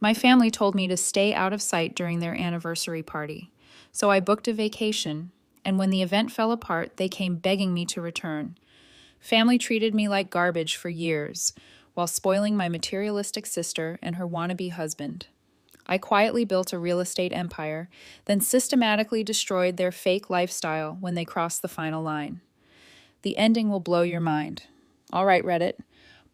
My family told me to stay out of sight during their anniversary party, so I booked a vacation, and when the event fell apart, they came begging me to return. Family treated me like garbage for years, while spoiling my materialistic sister and her wannabe husband. I quietly built a real estate empire, then systematically destroyed their fake lifestyle when they crossed the final line. The ending will blow your mind. All right, Reddit,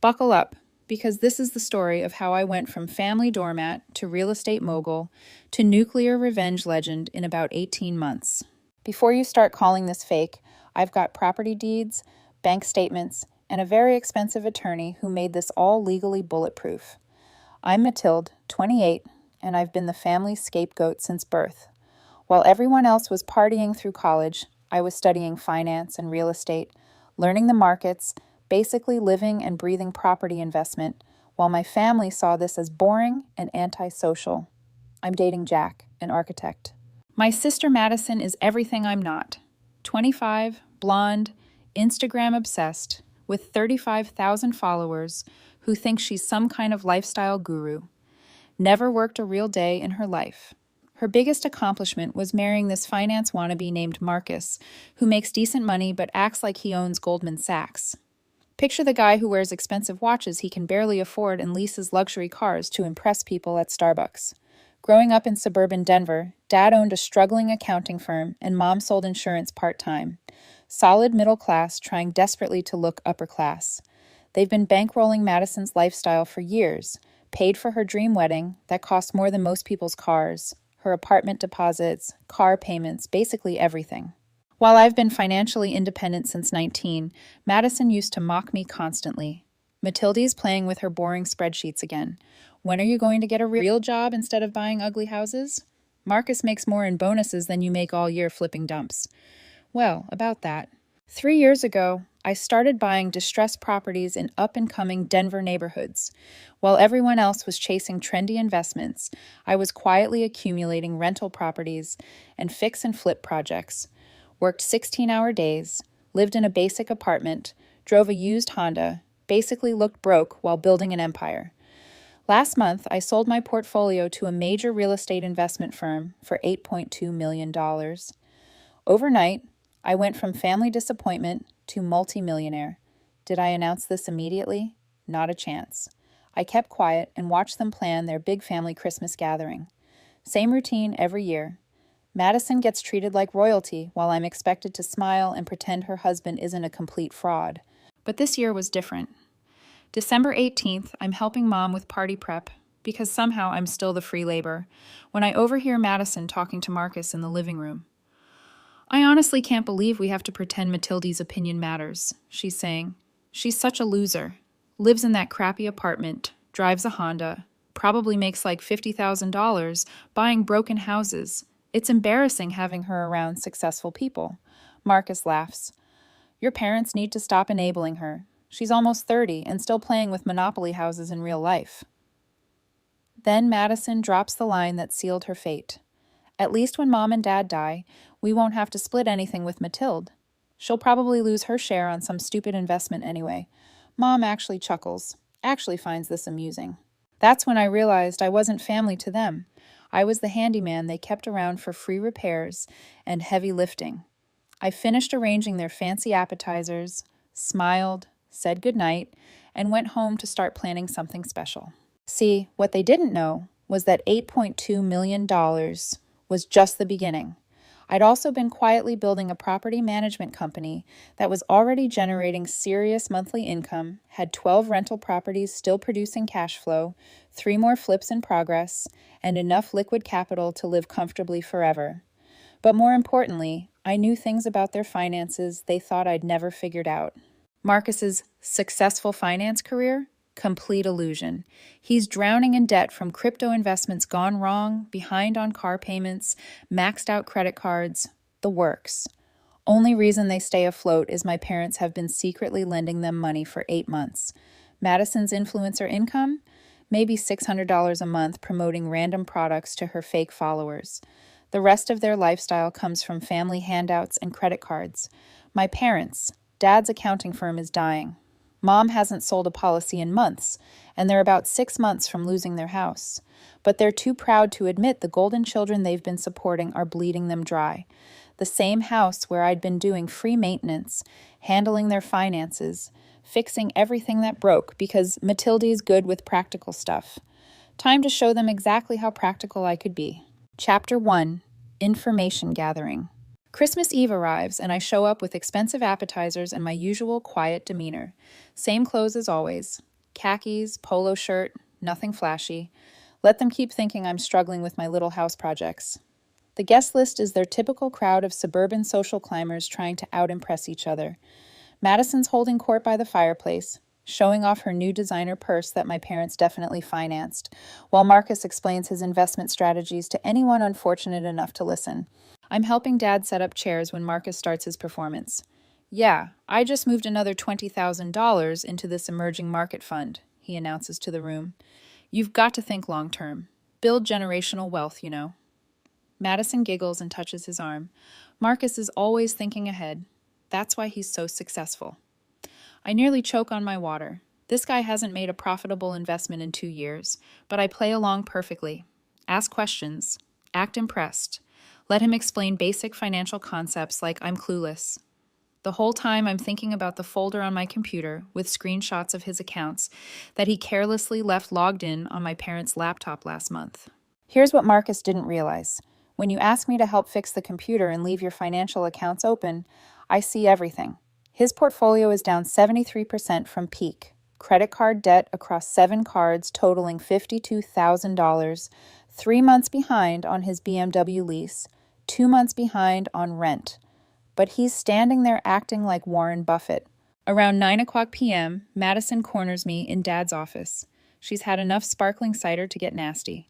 buckle up, because this is the story of how I went from family doormat to real estate mogul to nuclear revenge legend in about 18 months. Before you start calling this fake, I've got property deeds, bank statements, and a very expensive attorney who made this all legally bulletproof. I'm Matilde, 28, and I've been the family's scapegoat since birth. While everyone else was partying through college, I was studying finance and real estate, learning the markets, basically living and breathing property investment, while my family saw this as boring and antisocial. I'm dating Jack, an architect. My sister Madison is everything I'm not. 25, blonde, Instagram obsessed, with 35,000 followers, who thinks she's some kind of lifestyle guru. Never worked a real day in her life. Her biggest accomplishment was marrying this finance wannabe named Marcus, who makes decent money but acts like he owns Goldman Sachs. Picture the guy who wears expensive watches he can barely afford and leases luxury cars to impress people at Starbucks. Growing up in suburban Denver, Dad owned a struggling accounting firm and Mom sold insurance part-time. Solid middle class trying desperately to look upper class. They've been bankrolling Madison's lifestyle for years, paid for her dream wedding that cost more than most people's cars, her apartment deposits, car payments, basically everything. While I've been financially independent since 19, Madison used to mock me constantly. Matilde's playing with her boring spreadsheets again. When are you going to get a real job instead of buying ugly houses? Marcus makes more in bonuses than you make all year flipping dumps. Well, about that. 3 years ago, I started buying distressed properties in up-and-coming Denver neighborhoods. While everyone else was chasing trendy investments, I was quietly accumulating rental properties and fix and flip projects. Worked 16-hour days, lived in a basic apartment, drove a used Honda, basically looked broke while building an empire. Last month, I sold my portfolio to a major real estate investment firm for $8.2 million. Overnight, I went from family disappointment to multimillionaire. Did I announce this immediately? Not a chance. I kept quiet and watched them plan their big family Christmas gathering. Same routine every year. Madison gets treated like royalty while I'm expected to smile and pretend her husband isn't a complete fraud. But this year was different. December 18th, I'm helping Mom with party prep because somehow I'm still the free labor, when I overhear Madison talking to Marcus in the living room. I honestly can't believe we have to pretend Matilde's opinion matters, she's saying. She's such a loser. Lives in that crappy apartment, drives a Honda, probably makes like $50,000 buying broken houses. It's embarrassing having her around successful people. Marcus laughs. Your parents need to stop enabling her. She's almost 30 and still playing with Monopoly houses in real life. Then Madison drops the line that sealed her fate. At least when Mom and Dad die, we won't have to split anything with Matilde. She'll probably lose her share on some stupid investment anyway. Mom actually chuckles, actually finds this amusing. That's when I realized I wasn't family to them. I was the handyman they kept around for free repairs and heavy lifting. I finished arranging their fancy appetizers, smiled, said goodnight, and went home to start planning something special. See, what they didn't know was that $8.2 million was just the beginning. I'd also been quietly building a property management company that was already generating serious monthly income, had 12 rental properties still producing cash flow, 3 more flips in progress, and enough liquid capital to live comfortably forever. But more importantly, I knew things about their finances they thought I'd never figured out. Marcus's successful finance career? Complete illusion. He's drowning in debt from crypto investments gone wrong, behind on car payments, maxed out credit cards, the works. Only reason they stay afloat is my parents have been secretly lending them money for 8 months. Madison's influencer income? Maybe $600 a month promoting random products to her fake followers. The rest of their lifestyle comes from family handouts and credit cards. My parents, Dad's accounting firm is dying. Mom hasn't sold a policy in months, and they're about 6 months from losing their house. But they're too proud to admit the golden children they've been supporting are bleeding them dry. The same house where I'd been doing free maintenance, handling their finances, fixing everything that broke because Matilde's good with practical stuff. Time to show them exactly how practical I could be. Chapter 1: Information Gathering. Christmas Eve arrives, and I show up with expensive appetizers and my usual quiet demeanor. Same clothes as always. Khakis, polo shirt, nothing flashy. Let them keep thinking I'm struggling with my little house projects. The guest list is their typical crowd of suburban social climbers trying to out-impress each other. Madison's holding court by the fireplace, showing off her new designer purse that my parents definitely financed, while Marcus explains his investment strategies to anyone unfortunate enough to listen. I'm helping Dad set up chairs when Marcus starts his performance. Yeah, I just moved another $20,000 into this emerging market fund, he announces to the room. You've got to think long term. Build generational wealth, you know. Madison giggles and touches his arm. Marcus is always thinking ahead. That's why he's so successful. I nearly choke on my water. This guy hasn't made a profitable investment in 2 years, but I play along perfectly. Ask questions. Act impressed. Let him explain basic financial concepts like I'm clueless. The whole time I'm thinking about the folder on my computer with screenshots of his accounts that he carelessly left logged in on my parents' laptop last month. Here's what Marcus didn't realize. When you ask me to help fix the computer and leave your financial accounts open, I see everything. His portfolio is down 73% from peak. Credit card debt across 7 cards totaling $52,000, 3 months behind on his BMW lease, 2 months behind on rent. But he's standing there acting like Warren Buffett. Around 9 p.m., Madison corners me in Dad's office. She's had enough sparkling cider to get nasty.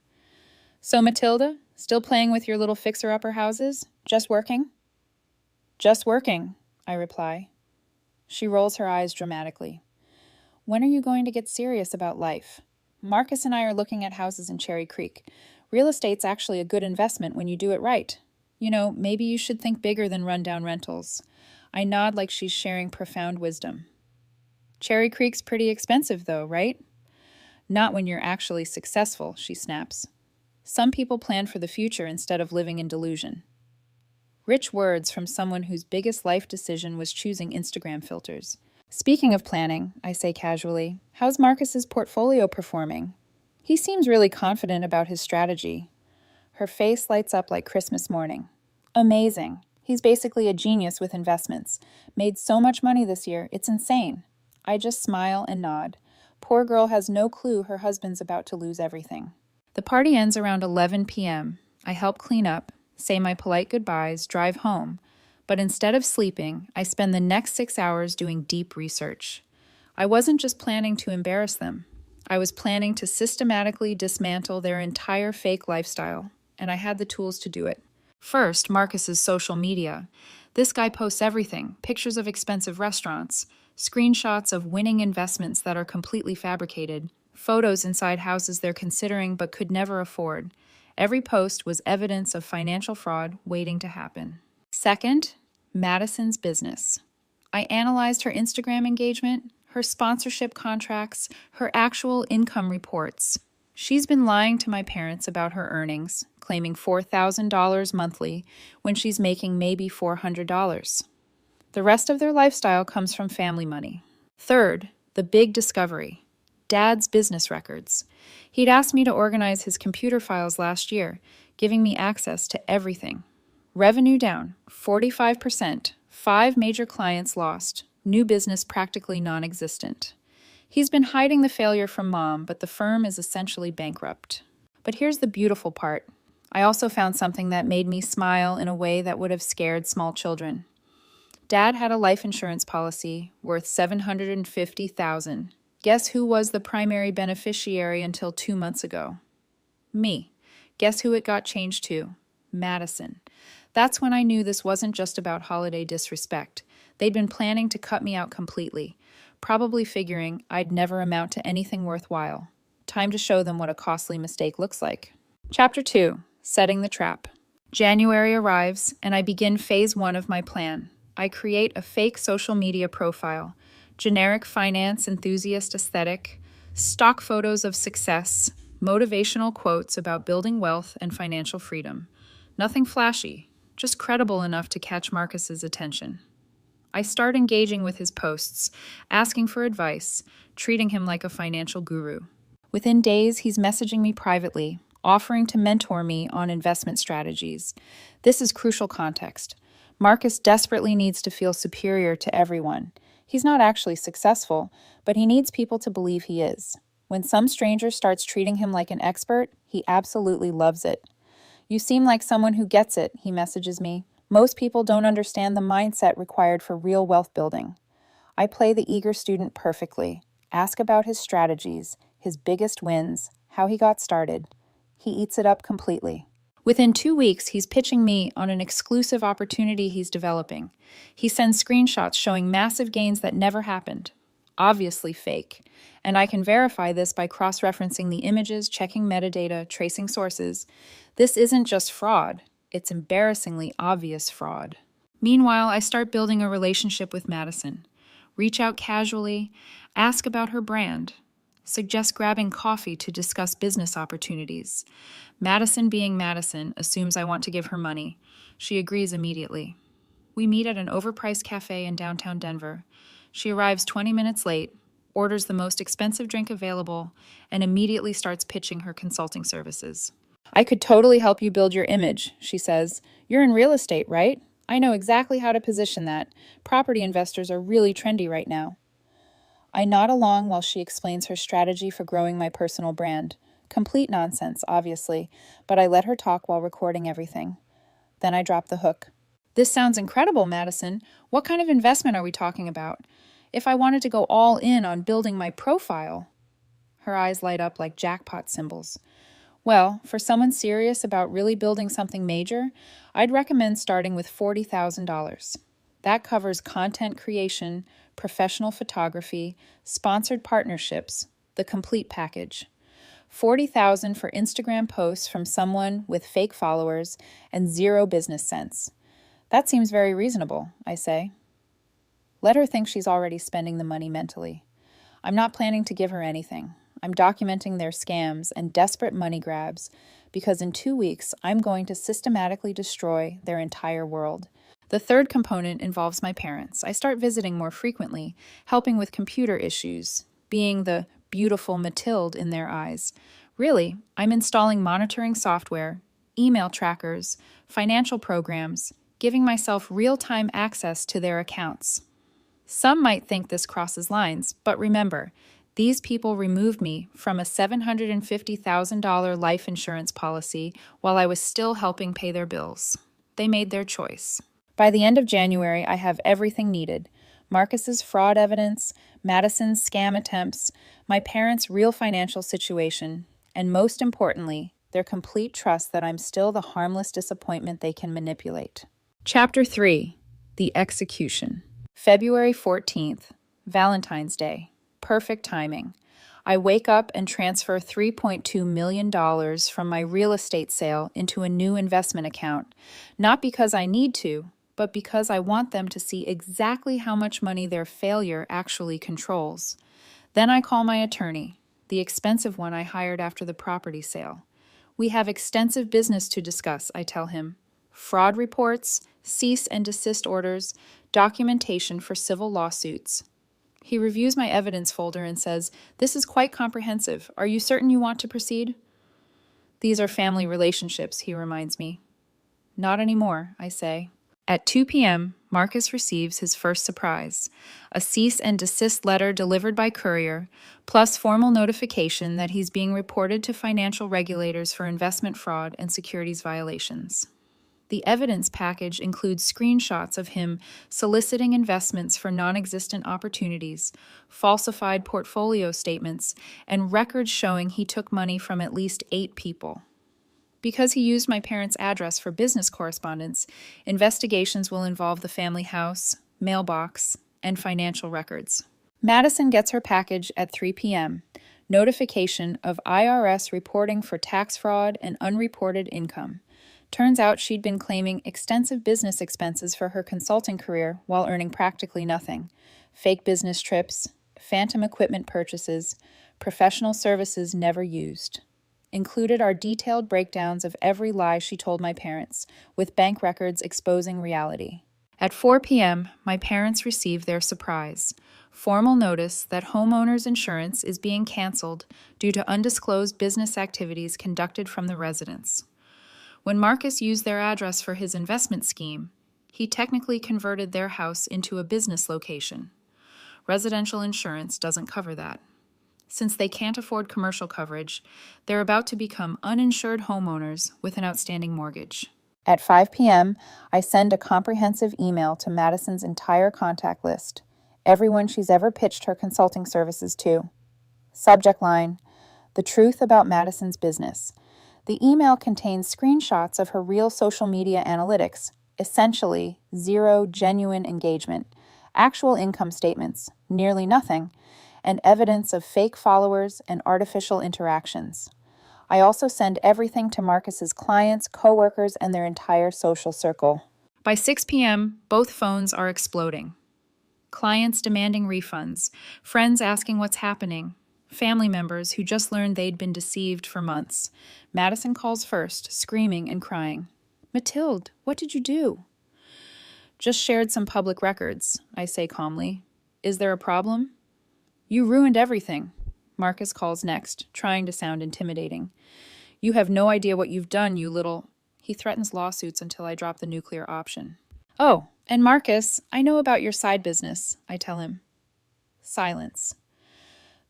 So, Matilda, still playing with your little fixer-upper houses? Just working? Just working, I reply. She rolls her eyes dramatically. When are you going to get serious about life? Marcus and I are looking at houses in Cherry Creek. Real estate's actually a good investment when you do it right. You know, maybe you should think bigger than rundown rentals. I nod like she's sharing profound wisdom. Cherry Creek's pretty expensive though, right? Not when you're actually successful, she snaps. Some people plan for the future instead of living in delusion. Rich words from someone whose biggest life decision was choosing Instagram filters. Speaking of planning, I say casually, how's Marcus's portfolio performing? He seems really confident about his strategy. Her face lights up like Christmas morning. Amazing. He's basically a genius with investments. Made so much money this year, it's insane. I just smile and nod. Poor girl has no clue her husband's about to lose everything. The party ends around 11 p.m. I help clean up, say my polite goodbyes, drive home. But instead of sleeping, I spend the next 6 hours doing deep research. I wasn't just planning to embarrass them. I was planning to systematically dismantle their entire fake lifestyle, and I had the tools to do it. First, Marcus's social media. This guy posts everything, pictures of expensive restaurants, screenshots of winning investments that are completely fabricated, photos inside houses they're considering but could never afford. Every post was evidence of financial fraud waiting to happen. Second, Madison's business. I analyzed her Instagram engagement, her sponsorship contracts, her actual income reports. She's been lying to my parents about her earnings, claiming $4,000 monthly when she's making maybe $400. The rest of their lifestyle comes from family money. Third, the big discovery. Dad's business records. He'd asked me to organize his computer files last year, giving me access to everything. Revenue down, 45%, 5 major clients lost, new business practically non-existent. He's been hiding the failure from Mom, but the firm is essentially bankrupt. But here's the beautiful part. I also found something that made me smile in a way that would have scared small children. Dad had a life insurance policy worth $750,000. Guess who was the primary beneficiary until 2 months ago? Me. Guess who it got changed to? Madison. That's when I knew this wasn't just about holiday disrespect. They'd been planning to cut me out completely, probably figuring I'd never amount to anything worthwhile. Time to show them what a costly mistake looks like. Chapter 2. Setting the Trap. January arrives, and I begin phase 1 of my plan. I create a fake social media profile. generic finance enthusiast aesthetic, stock photos of success, motivational quotes about building wealth and financial freedom. Nothing flashy, just credible enough to catch Marcus's attention. I start engaging with his posts, asking for advice, treating him like a financial guru. Within days, he's messaging me privately, offering to mentor me on investment strategies. This is crucial context. Marcus desperately needs to feel superior to everyone. He's not actually successful, but he needs people to believe he is. When some stranger starts treating him like an expert, he absolutely loves it. "You seem like someone who gets it," he messages me. "Most people don't understand the mindset required for real wealth building." I play the eager student perfectly. Ask about his strategies, his biggest wins, how he got started. He eats it up completely. Within 2 weeks, he's pitching me on an exclusive opportunity he's developing. He sends screenshots showing massive gains that never happened. Obviously fake. And I can verify this by cross-referencing the images, checking metadata, tracing sources. This isn't just fraud. It's embarrassingly obvious fraud. Meanwhile, I start building a relationship with Madison. Reach out casually, ask about her brand, suggest grabbing coffee to discuss business opportunities. Madison, being Madison, assumes I want to give her money. She agrees immediately. We meet at an overpriced cafe in downtown Denver. She arrives 20 minutes late, orders the most expensive drink available, and immediately starts pitching her consulting services. "I could totally help you build your image," she says. "You're in real estate, right? I know exactly how to position that. Property investors are really trendy right now." I nod along while she explains her strategy for growing my personal brand. Complete nonsense, obviously, but I let her talk while recording everything. Then I drop the hook. "This sounds incredible, Madison. What kind of investment are we talking about? If I wanted to go all in on building my profile..." Her eyes light up like jackpot symbols. "Well, for someone serious about really building something major, I'd recommend starting with $40,000. That covers content creation, professional photography, sponsored partnerships, the complete package. $40,000 for Instagram posts from someone with fake followers and zero business sense. That seems very reasonable," I say. Let her think she's already spending the money mentally. I'm not planning to give her anything. I'm documenting their scams and desperate money grabs because in 2 weeks, I'm going to systematically destroy their entire world. The third component involves my parents. I start visiting more frequently, helping with computer issues, being the beautiful Mathilde in their eyes. Really, I'm installing monitoring software, email trackers, financial programs, giving myself real-time access to their accounts. Some might think this crosses lines, but remember, these people removed me from a $750,000 life insurance policy while I was still helping pay their bills. They made their choice. By the end of January, I have everything needed. Marcus's fraud evidence, Madison's scam attempts, my parents' real financial situation, and most importantly, their complete trust that I'm still the harmless disappointment they can manipulate. Chapter 3. The Execution. February 14th, Valentine's Day. Perfect timing. I wake up and transfer $3.2 million from my real estate sale into a new investment account, not because I need to, but because I want them to see exactly how much money their failure actually controls. Then I call my attorney, the expensive one I hired after the property sale. "We have extensive business to discuss," I tell him. "Fraud reports, cease and desist orders, documentation for civil lawsuits." He reviews my evidence folder and says, "This is quite comprehensive. Are you certain you want to proceed?" "These are family relationships," he reminds me. "Not anymore," I say. At 2 p.m., Marcus receives his first surprise, a cease and desist letter delivered by courier, plus formal notification that he's being reported to financial regulators for investment fraud and securities violations. The evidence package includes screenshots of him soliciting investments for non-existent opportunities, falsified portfolio statements, and records showing he took money from at least 8 people. Because he used my parents' address for business correspondence, investigations will involve the family house, mailbox, and financial records. Madison gets her package at 3 p.m. Notification of IRS reporting for tax fraud and unreported income. Turns out she'd been claiming extensive business expenses for her consulting career while earning practically nothing. fake business trips, phantom equipment purchases, professional services never used. Included are detailed breakdowns of every lie she told my parents, with bank records exposing reality. At 4 p.m., my parents received their surprise. Formal notice that homeowners insurance is being canceled due to undisclosed business activities conducted from the residence. When Marcus used their address for his investment scheme, he technically converted their house into a business location. Residential insurance doesn't cover that. Since they can't afford commercial coverage, they're about to become uninsured homeowners with an outstanding mortgage. At 5 p.m., I send a comprehensive email to Madison's entire contact list, everyone she's ever pitched her consulting services to. Subject line: The truth about Madison's business. The email contains screenshots of her real social media analytics, essentially zero genuine engagement, actual income statements, nearly nothing, and evidence of fake followers and artificial interactions. I also send everything to Marcus's clients, coworkers, and their entire social circle. By 6 p.m., both phones are exploding. Clients demanding refunds, friends asking what's happening, family members who just learned they'd been deceived for months. Madison calls first, screaming and crying. "Matilde, what did you do?" "Just shared some public records," I say calmly. "Is there a problem?" "You ruined everything." Marcus calls next, trying to sound intimidating. "You have no idea what you've done, you little—" He threatens lawsuits until I drop the nuclear option. "Oh, and Marcus, I know about your side business," I tell him. Silence.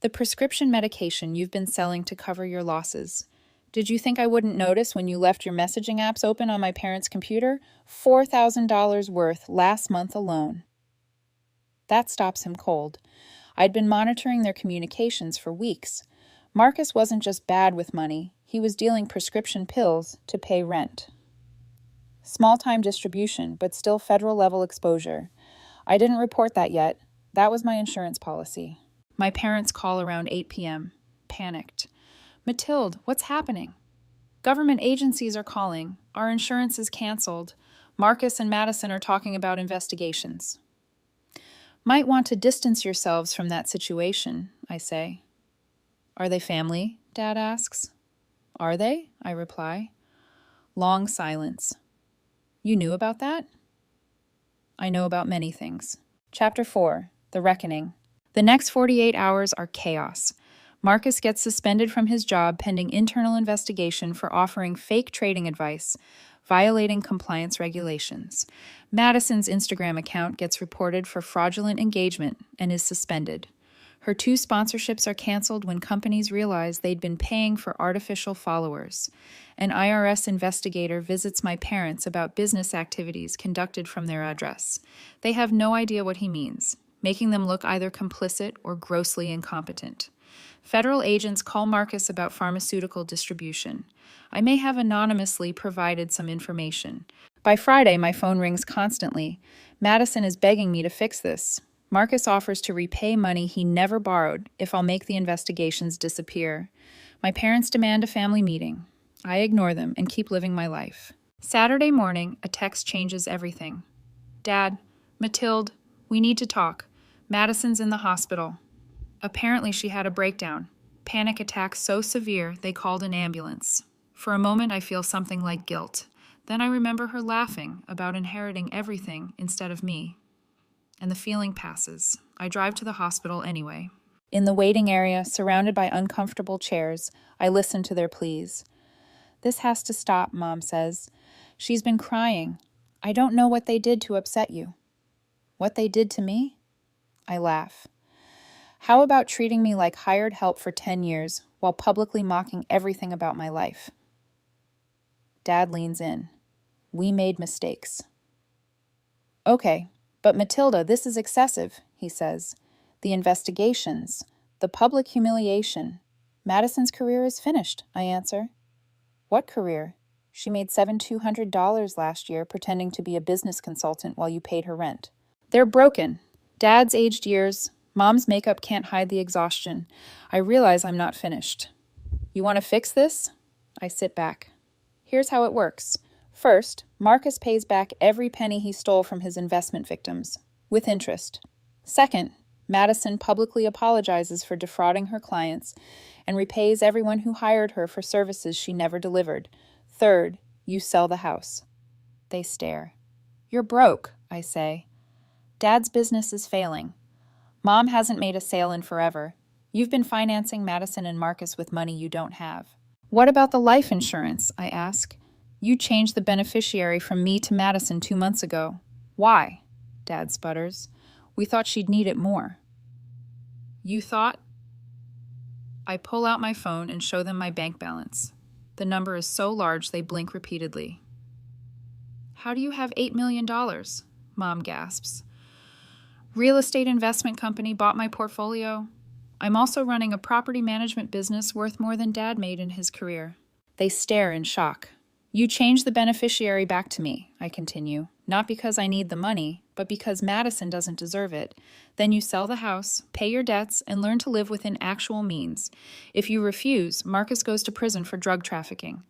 "The prescription medication you've been selling to cover your losses. Did you think I wouldn't notice when you left your messaging apps open on my parents' computer? $4,000 worth last month alone." That stops him cold. I'd been monitoring their communications for weeks. Marcus wasn't just bad with money, he was dealing prescription pills to pay rent. Small-time distribution, but still federal-level exposure. I didn't report that yet. That was my insurance policy. My parents call around 8 p.m., panicked. "Matilde, what's happening?" "Government agencies are calling. Our insurance is canceled. Marcus and Madison are talking about investigations." "Might want to distance yourselves from that situation," I say. "Are they family?" Dad asks. "Are they?" I reply. Long silence. "You knew about that?" I know about many things. Chapter 4, The Reckoning. The next 48 hours are chaos. Marcus gets suspended from his job pending internal investigation for offering fake trading advice, violating compliance regulations. Madison's Instagram account gets reported for fraudulent engagement and is suspended. Her 2 sponsorships are canceled when companies realize they'd been paying for artificial followers. An IRS investigator visits my parents about business activities conducted from their address. They have no idea what he means, making them look either complicit or grossly incompetent. Federal agents call Marcus about pharmaceutical distribution. I may have anonymously provided some information. By Friday, my phone rings constantly. Madison is begging me to fix this. Marcus offers to repay money he never borrowed if I'll make the investigations disappear. My parents demand a family meeting. I ignore them and keep living my life. Saturday morning, a text changes everything. "Dad, Matilde, we need to talk. Madison's in the hospital. Apparently she had a breakdown. Panic attack so severe they called an ambulance. For a moment I feel something like guilt. Then I remember her laughing about inheriting everything instead of me. And the feeling passes. I drive to the hospital anyway. In the waiting area, surrounded by uncomfortable chairs, I listen to their pleas. "This has to stop," Mom says. "She's been crying. I don't know what they did to upset you." "What they did to me?" I laugh. "How about treating me like hired help for 10 years while publicly mocking everything about my life?" Dad leans in. "We made mistakes." "Okay, but Matilda, this is excessive," he says. "The investigations, the public humiliation. Madison's career is finished," I answer. "What career? She made $7,200 last year pretending to be a business consultant while you paid her rent." "They're broken. Dad's aged years. Mom's makeup can't hide the exhaustion. I realize I'm not finished." "You want to fix this?" I sit back. "Here's how it works. First, Marcus pays back every penny he stole from his investment victims, with interest. Second, Madison publicly apologizes for defrauding her clients and repays everyone who hired her for services she never delivered. Third, you sell the house. They stare. You're broke, I say. Dad's business is failing. Mom hasn't made a sale in forever. You've been financing Madison and Marcus with money you don't have. What about the life insurance? I ask. You changed the beneficiary from me to Madison 2 months ago. Why? Dad sputters. We thought she'd need it more. You thought? I pull out my phone and show them my bank balance. The number is so large they blink repeatedly. How do you have $8 million? Mom gasps. Real estate investment company bought my portfolio. I'm also running a property management business worth more than Dad made in his career. They stare in shock. You changed the beneficiary back to me, I continue, not because I need the money, but because Madison doesn't deserve it. Then you sell the house, pay your debts, and learn to live within actual means. If you refuse, Marcus goes to prison for drug trafficking.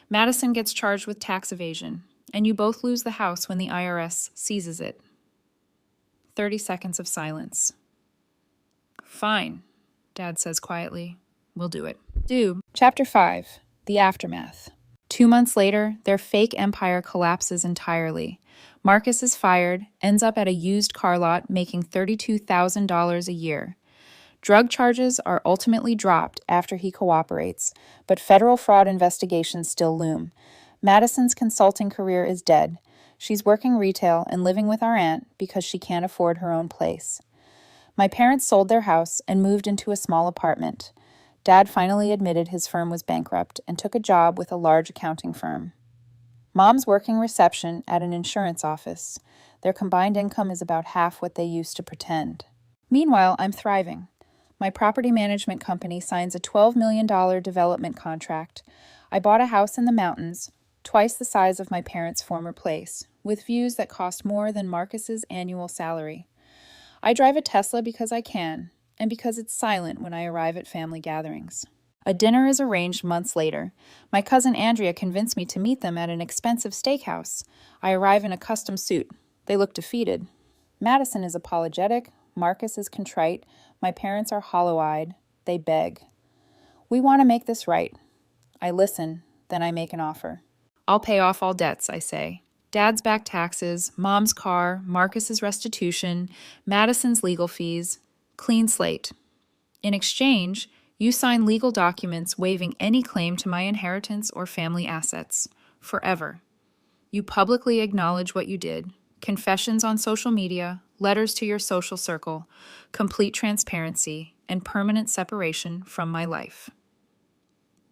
Madison gets charged with tax evasion, and you both lose the house when the IRS seizes it. 30 seconds of silence. Fine, Dad says quietly. We'll do it. Chapter 5. The Aftermath. 2 months later, their fake empire collapses entirely. Marcus is fired, ends up at a used car lot making $32,000 a year. Drug charges are ultimately dropped after he cooperates, but federal fraud investigations still loom. Madison's consulting career is dead. She's working retail and living with our aunt because she can't afford her own place. My parents sold their house and moved into a small apartment. Dad finally admitted his firm was bankrupt and took a job with a large accounting firm. Mom's working reception at an insurance office. Their combined income is about half what they used to pretend. Meanwhile, I'm thriving. My property management company signs a $12 million development contract. I bought a house in the mountains, twice the size of my parents' former place, with views that cost more than Marcus's annual salary. I drive a Tesla because I can, and because it's silent when I arrive at family gatherings. A dinner is arranged months later. My cousin Andrea convinced me to meet them at an expensive steakhouse. I arrive in a custom suit. They look defeated. Madison is apologetic. Marcus is contrite. My parents are hollow-eyed. They beg. We want to make this right. I listen, then I make an offer. I'll pay off all debts, I say. Dad's back taxes, Mom's car, Marcus's restitution, Madison's legal fees. Clean slate. In exchange, you sign legal documents waiving any claim to my inheritance or family assets, forever. You publicly acknowledge what you did, confessions on social media, letters to your social circle, complete transparency, and permanent separation from my life.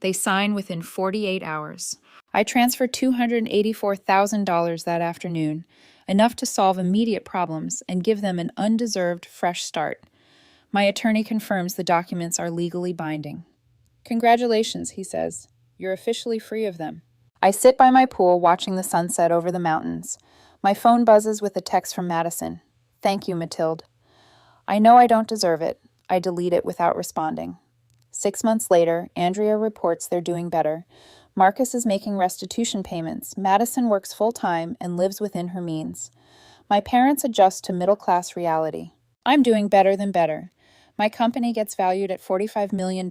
They sign within 48 hours. I transfer $284,000 that afternoon, enough to solve immediate problems and give them an undeserved fresh start. My attorney confirms the documents are legally binding. Congratulations, he says. You're officially free of them. I sit by my pool watching the sunset over the mountains. My phone buzzes with a text from Madison. Thank you, Mathilde. I know I don't deserve it. I delete it without responding. 6 months later, Andrea reports they're doing better. Marcus is making restitution payments. Madison works full-time and lives within her means. My parents adjust to middle-class reality. I'm doing better than better. My company gets valued at $45 million.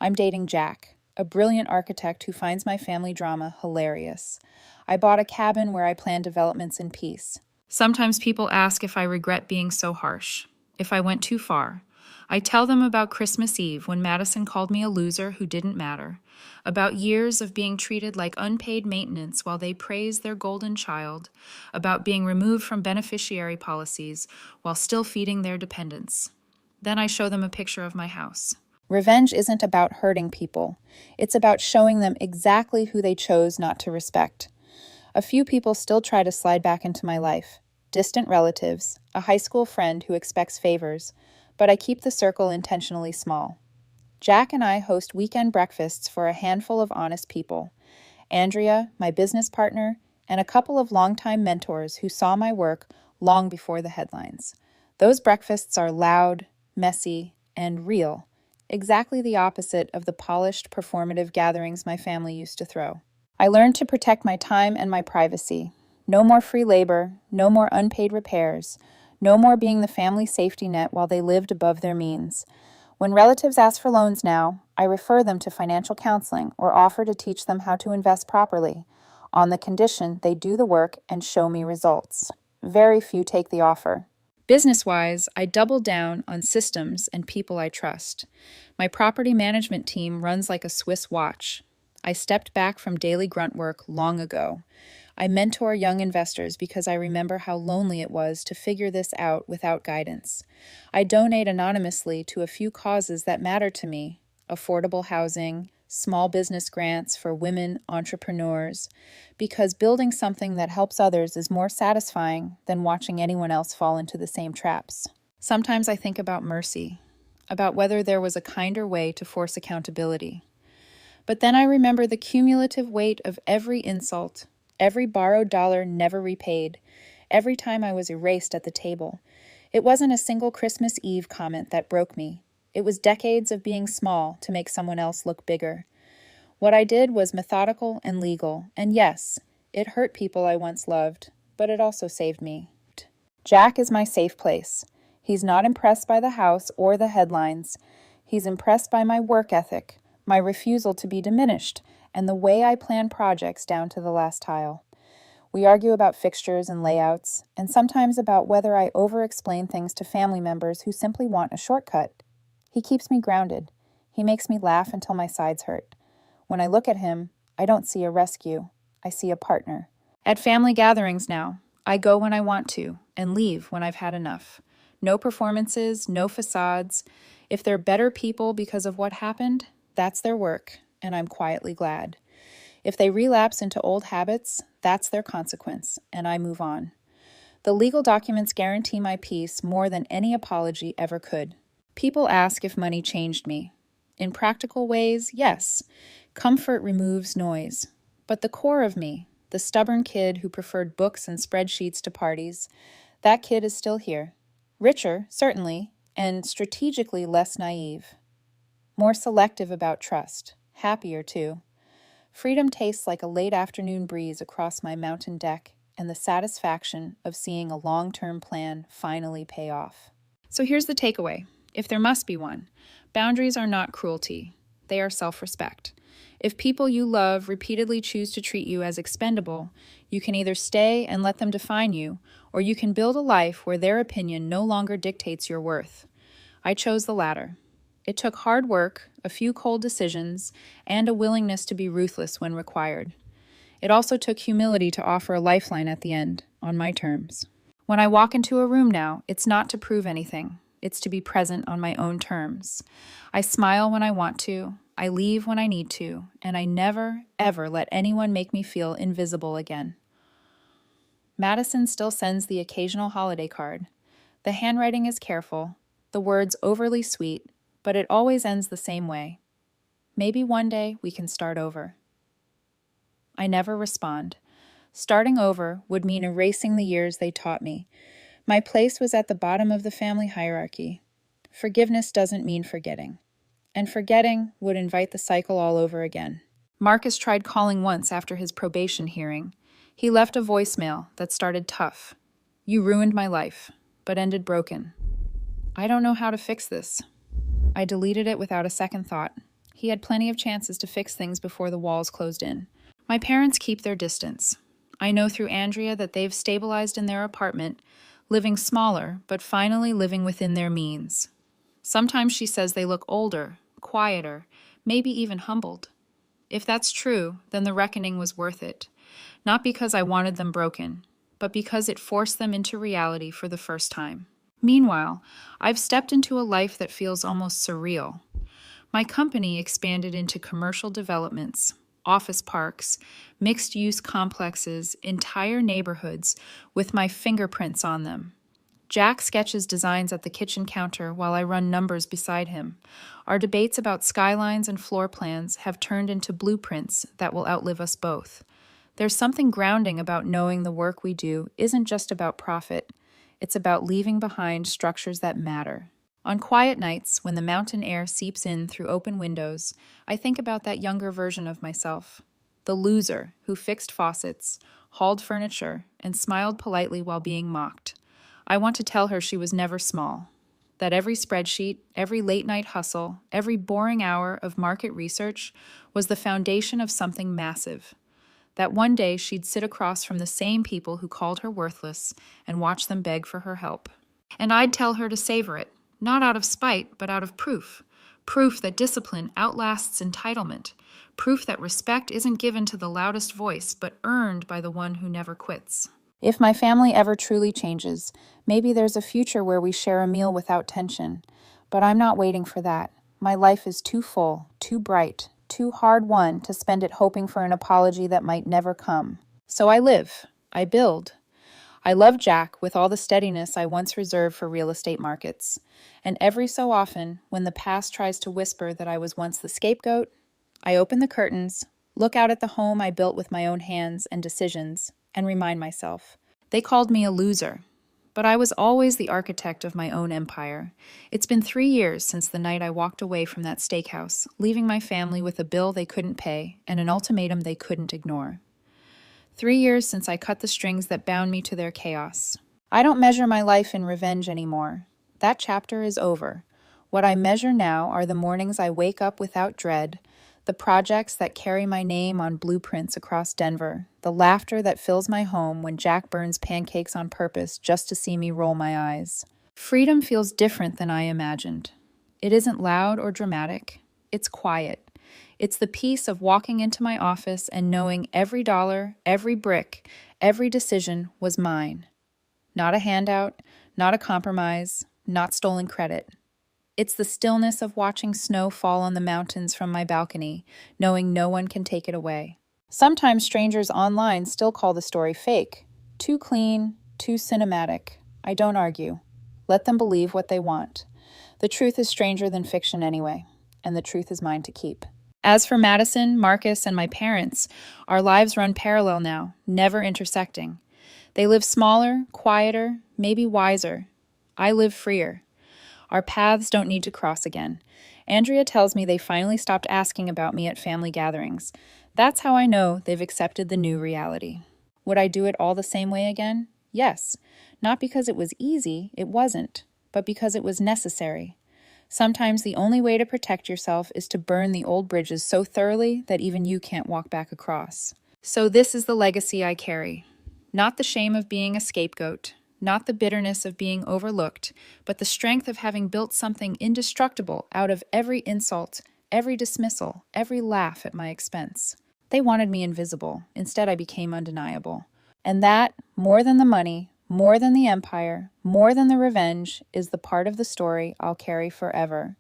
I'm dating Jack, a brilliant architect who finds my family drama hilarious. I bought a cabin where I plan developments in peace. Sometimes people ask if I regret being so harsh, if I went too far. I tell them about Christmas Eve when Madison called me a loser who didn't matter, about years of being treated like unpaid maintenance while they praised their golden child, about being removed from beneficiary policies while still feeding their dependents. Then I show them a picture of my house. Revenge isn't about hurting people. It's about showing them exactly who they chose not to respect. A few people still try to slide back into my life. Distant relatives, a high school friend who expects favors, but I keep the circle intentionally small. Jack and I host weekend breakfasts for a handful of honest people. Andrea, my business partner, and a couple of longtime mentors who saw my work long before the headlines. Those breakfasts are loud, messy, and real, exactly the opposite of the polished, performative gatherings my family used to throw. I learned to protect my time and my privacy. No more free labor, no more unpaid repairs, No more being the family safety net while they lived above their means. When relatives ask for loans now, I refer them to financial counseling or offer to teach them how to invest properly, on the condition they do the work and show me results. Very few take the offer. Business-wise, I doubled down on systems and people I trust. My property management team runs like a Swiss watch. I stepped back from daily grunt work long ago. I mentor young investors because I remember how lonely it was to figure this out without guidance. I donate anonymously to a few causes that matter to me: affordable housing, small business grants for women entrepreneurs, because building something that helps others is more satisfying than watching anyone else fall into the same traps. Sometimes I think about mercy, about whether there was a kinder way to force accountability. But then I remember the cumulative weight of every insult, every borrowed dollar never repaid, every time I was erased at the table. It wasn't a single Christmas Eve comment that broke me. It was decades of being small to make someone else look bigger. What I did was methodical and legal, and yes, it hurt people I once loved, but it also saved me. Jack is my safe place. He's not impressed by the house or the headlines. He's impressed by my work ethic, my refusal to be diminished, and the way I plan projects down to the last tile. We argue about fixtures and layouts, and sometimes about whether I over-explain things to family members who simply want a shortcut. He keeps me grounded. He makes me laugh until my sides hurt. When I look at him, I don't see a rescue. I see a partner. At family gatherings now, I go when I want to and leave when I've had enough. No performances, no facades. If they're better people because of what happened, that's their work, and I'm quietly glad. If they relapse into old habits, that's their consequence, and I move on. The legal documents guarantee my peace more than any apology ever could. People ask if money changed me. In practical ways, yes. Comfort removes noise. But the core of me, the stubborn kid who preferred books and spreadsheets to parties, that kid is still here. Richer, certainly, and strategically less naive. More selective about trust. Happier, too. Freedom tastes like a late afternoon breeze across my mountain deck and the satisfaction of seeing a long-term plan finally pay off. So here's the takeaway, if there must be one. Boundaries are not cruelty. They are self-respect. If people you love repeatedly choose to treat you as expendable, you can either stay and let them define you, or you can build a life where their opinion no longer dictates your worth. I chose the latter. It took hard work, a few cold decisions, and a willingness to be ruthless when required. It also took humility to offer a lifeline at the end, on my terms. When I walk into a room now, it's not to prove anything. It's to be present on my own terms. I smile when I want to, I leave when I need to, and I never, ever let anyone make me feel invisible again. Madison still sends the occasional holiday card. The handwriting is careful, the words overly sweet, but it always ends the same way. Maybe one day we can start over. I never respond. Starting over would mean erasing the years they taught me. My place was at the bottom of the family hierarchy. Forgiveness doesn't mean forgetting. And forgetting would invite the cycle all over again. Marcus tried calling once after his probation hearing. He left a voicemail that started tough. You ruined my life, but ended broken. I don't know how to fix this. I deleted it without a second thought. He had plenty of chances to fix things before the walls closed in. My parents keep their distance. I know through Andrea that they've stabilized in their apartment, living smaller, but finally living within their means. Sometimes she says they look older, quieter, maybe even humbled. If that's true, then the reckoning was worth it. Not because I wanted them broken, but because it forced them into reality for the first time. Meanwhile, I've stepped into a life that feels almost surreal. My company expanded into commercial developments, office parks, mixed-use complexes, entire neighborhoods with my fingerprints on them. Jack sketches designs at the kitchen counter while I run numbers beside him. Our debates about skylines and floor plans have turned into blueprints that will outlive us both. There's something grounding about knowing the work we do isn't just about profit. It's about leaving behind structures that matter. On quiet nights, when the mountain air seeps in through open windows, I think about that younger version of myself. The loser who fixed faucets, hauled furniture, and smiled politely while being mocked. I want to tell her she was never small, that every spreadsheet, every late night hustle, every boring hour of market research was the foundation of something massive, that one day she'd sit across from the same people who called her worthless and watch them beg for her help. And I'd tell her to savor it, not out of spite, but out of proof. Proof that discipline outlasts entitlement. Proof that respect isn't given to the loudest voice, but earned by the one who never quits. If my family ever truly changes, maybe there's a future where we share a meal without tension. But I'm not waiting for that. My life is too full, too bright, too hard-won to spend it hoping for an apology that might never come. So I live. I build. I love Jack with all the steadiness I once reserved for real estate markets. And every so often, when the past tries to whisper that I was once the scapegoat, I open the curtains, look out at the home I built with my own hands and decisions, and remind myself. They called me a loser, but I was always the architect of my own empire. It's been 3 years since the night I walked away from that steakhouse, leaving my family with a bill they couldn't pay and an ultimatum they couldn't ignore. 3 years since I cut the strings that bound me to their chaos. I don't measure my life in revenge anymore. That chapter is over. What I measure now are the mornings I wake up without dread, the projects that carry my name on blueprints across Denver, the laughter that fills my home when Jack burns pancakes on purpose just to see me roll my eyes. Freedom feels different than I imagined. It isn't loud or dramatic. It's quiet. It's the peace of walking into my office and knowing every dollar, every brick, every decision was mine. Not a handout, not a compromise, not stolen credit. It's the stillness of watching snow fall on the mountains from my balcony, knowing no one can take it away. Sometimes strangers online still call the story fake. Too clean, too cinematic. I don't argue. Let them believe what they want. The truth is stranger than fiction anyway, and the truth is mine to keep. As for Madison, Marcus, and my parents, our lives run parallel now, never intersecting. They live smaller, quieter, maybe wiser. I live freer. Our paths don't need to cross again. Andrea tells me they finally stopped asking about me at family gatherings. That's how I know they've accepted the new reality. Would I do it all the same way again? Yes. Not because it was easy, it wasn't, but because it was necessary. Sometimes the only way to protect yourself is to burn the old bridges so thoroughly that even you can't walk back across. So this is the legacy I carry. Not the shame of being a scapegoat, not the bitterness of being overlooked, but the strength of having built something indestructible out of every insult, every dismissal, every laugh at my expense. They wanted me invisible. Instead, I became undeniable. And that, more than the money, more than the empire, more than the revenge, is the part of the story I'll carry forever.